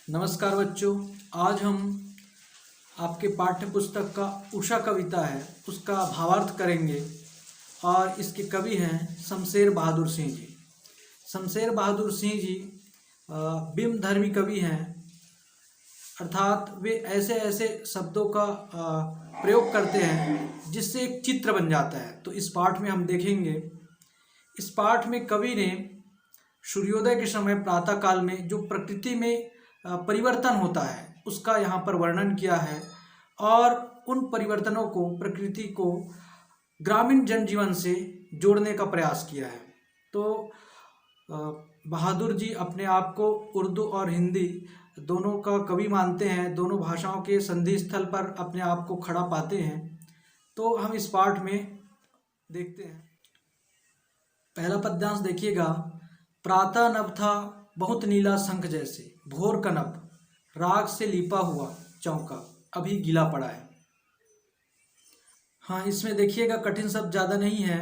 नमस्कार बच्चों। आज हम आपके पाठ्य पुस्तक का उषा कविता है उसका भावार्थ करेंगे और इसके कवि हैं शमशेर बहादुर सिंह जी। शमशेर बहादुर सिंह जी बिंब धर्मी कवि हैं, अर्थात वे ऐसे ऐसे शब्दों का प्रयोग करते हैं जिससे एक चित्र बन जाता है। तो इस पाठ में हम देखेंगे, इस पाठ में कवि ने सूर्योदय के समय प्रातः काल में जो प्रकृति में परिवर्तन होता है उसका यहाँ पर वर्णन किया है और उन परिवर्तनों को, प्रकृति को ग्रामीण जनजीवन से जोड़ने का प्रयास किया है। तो बहादुर जी अपने आप को उर्दू और हिंदी दोनों का कवि मानते हैं, दोनों भाषाओं के संधि स्थल पर अपने आप को खड़ा पाते हैं। तो हम इस पाठ में देखते हैं। पहला पद्यांश देखिएगा। प्रातः नभ था बहुत नीला शंख जैसे, भोर का नभ राग से लिपा हुआ चौका अभी गीला पड़ा है। हाँ, इसमें देखिएगा कठिन शब्द ज़्यादा नहीं है।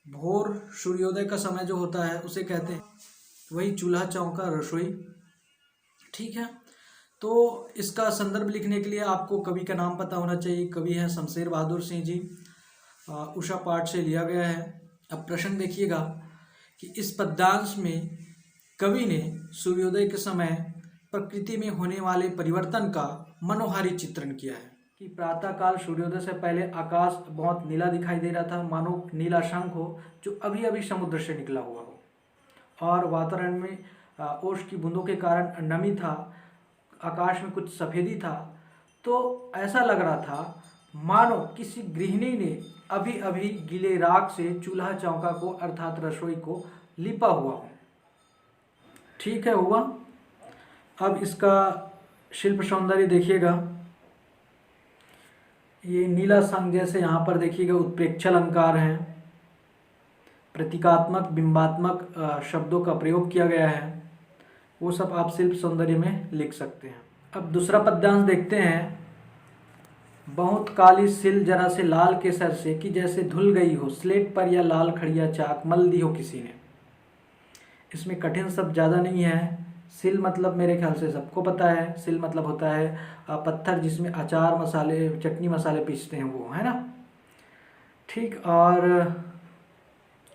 भोर सूर्योदय का समय जो होता है उसे कहते हैं, वही चूल्हा चौका रसोई। ठीक है, तो इसका संदर्भ लिखने के लिए आपको कवि का नाम पता होना चाहिए। कवि हैं शमशेर बहादुर सिंह जी, उषा पाठ से लिया गया है। अब प्रश्न देखिएगा कि इस पद्यांश में कवि ने सूर्योदय के समय प्रकृति में होने वाले परिवर्तन का मनोहारी चित्रण किया है कि प्रातःकाल सूर्योदय से पहले आकाश बहुत नीला दिखाई दे रहा था, मानो नीला शंख हो जो अभी अभी समुद्र से निकला हुआ हो, और वातावरण में ओस की बूंदों के कारण नमी था, आकाश में कुछ सफ़ेदी था। तो ऐसा लग रहा था मानो किसी गृहिणी ने अभी अभी गीले राख से चूल्हा चौका को अर्थात रसोई को लिपा हुआ हो। ठीक है, हुआ। अब इसका शिल्प सौंदर्य देखिएगा। ये नीला संग जैसे यहाँ पर देखिएगा उत्प्रेक्ष अलंकार हैं, प्रतीकात्मक बिंबात्मक शब्दों का प्रयोग किया गया है, वो सब आप शिल्प सौंदर्य में लिख सकते हैं। अब दूसरा पद्यांश देखते हैं। बहुत काली सिल जरा से लाल केसर से कि जैसे धुल गई हो, स्लेट पर या लाल खड़िया चाक मल दी हो किसी ने। इसमें कठिन शब्द ज़्यादा नहीं है। सिल मतलब मेरे ख्याल से सबको पता है, सिल मतलब होता है पत्थर जिसमें अचार मसाले चटनी मसाले पीसते हैं वो, है ना। ठीक, और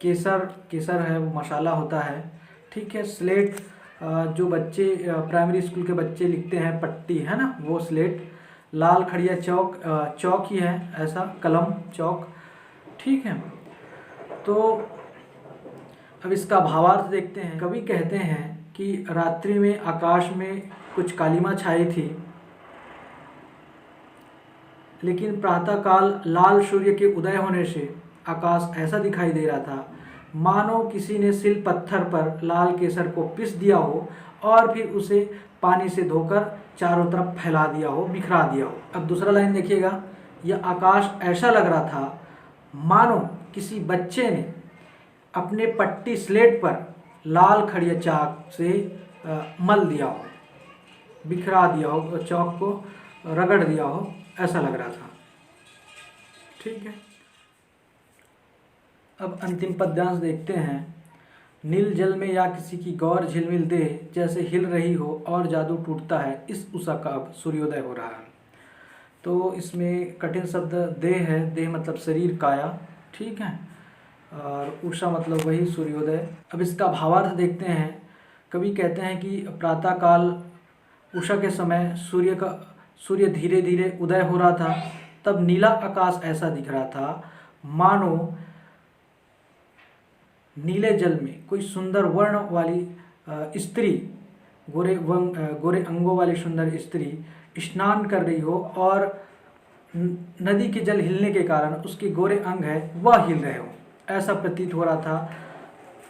केसर है वो मसाला होता है। ठीक है, स्लेट जो बच्चे प्राइमरी स्कूल के बच्चे लिखते हैं पट्टी, है ना, वो स्लेट। लाल खड़िया चौक ही है, ऐसा कलम चौक। ठीक है, तो अब इसका भावार्थ देखते हैं। कवि कहते हैं कि रात्रि में आकाश में कुछ कालिमा छाई थी, लेकिन प्रातःकाल लाल सूर्य के उदय होने से आकाश ऐसा दिखाई दे रहा था मानो किसी ने सिल पत्थर पर लाल केसर को पीस दिया हो और फिर उसे पानी से धोकर चारों तरफ फैला दिया हो, बिखरा दिया हो। अब दूसरा लाइन देखिएगा। यह आकाश ऐसा लग रहा था मानो किसी बच्चे ने अपने पट्टी स्लेट पर लाल खड़िया चाक से मल दिया हो, बिखरा दिया हो, चौक को रगड़ दिया हो, ऐसा लग रहा था। ठीक है, अब अंतिम पद्यांश देखते हैं। नील जल में या किसी की गौर झिलमिल दे, जैसे हिल रही हो और जादू टूटता है, इस उषा का अब सूर्योदय हो रहा है। तो इसमें कठिन शब्द देह है, देह मतलब शरीर, काया। ठीक है, और उषा मतलब वही सूर्योदय। अब इसका भावार्थ देखते हैं। कवि कहते हैं कि प्रातःकाल उषा के समय सूर्य धीरे धीरे उदय हो रहा था, तब नीला आकाश ऐसा दिख रहा था मानो नीले जल में कोई सुंदर वर्ण वाली स्त्री, गोरे अंगों वाली सुंदर स्त्री स्नान कर रही हो और नदी के जल हिलने के कारण उसके गोरे अंग है वह हिल रहे हो, ऐसा प्रतीत हो रहा था।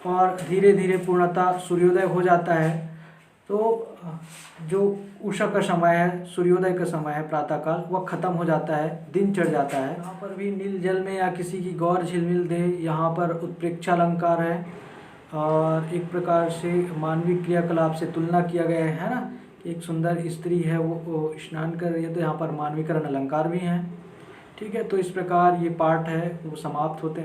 और धीरे धीरे पूर्णतः सूर्योदय हो जाता है। तो जो उषा का समय है, सूर्योदय का समय है प्रातःकाल, वह खत्म हो जाता है, दिन चढ़ जाता है। यहाँ पर भी नील जल में या किसी की गौर झिलमिल दे, यहाँ पर उत्प्रेक्षा अलंकार है और एक प्रकार से मानवीय क्रियाकलाप से तुलना किया गया है ना। एक सुंदर स्त्री है वो स्नान कर रही है, तो यहाँ पर मानवीकरण अलंकार भी हैं। ठीक है, तो इस प्रकार ये पाठ है वो समाप्त होते हैं।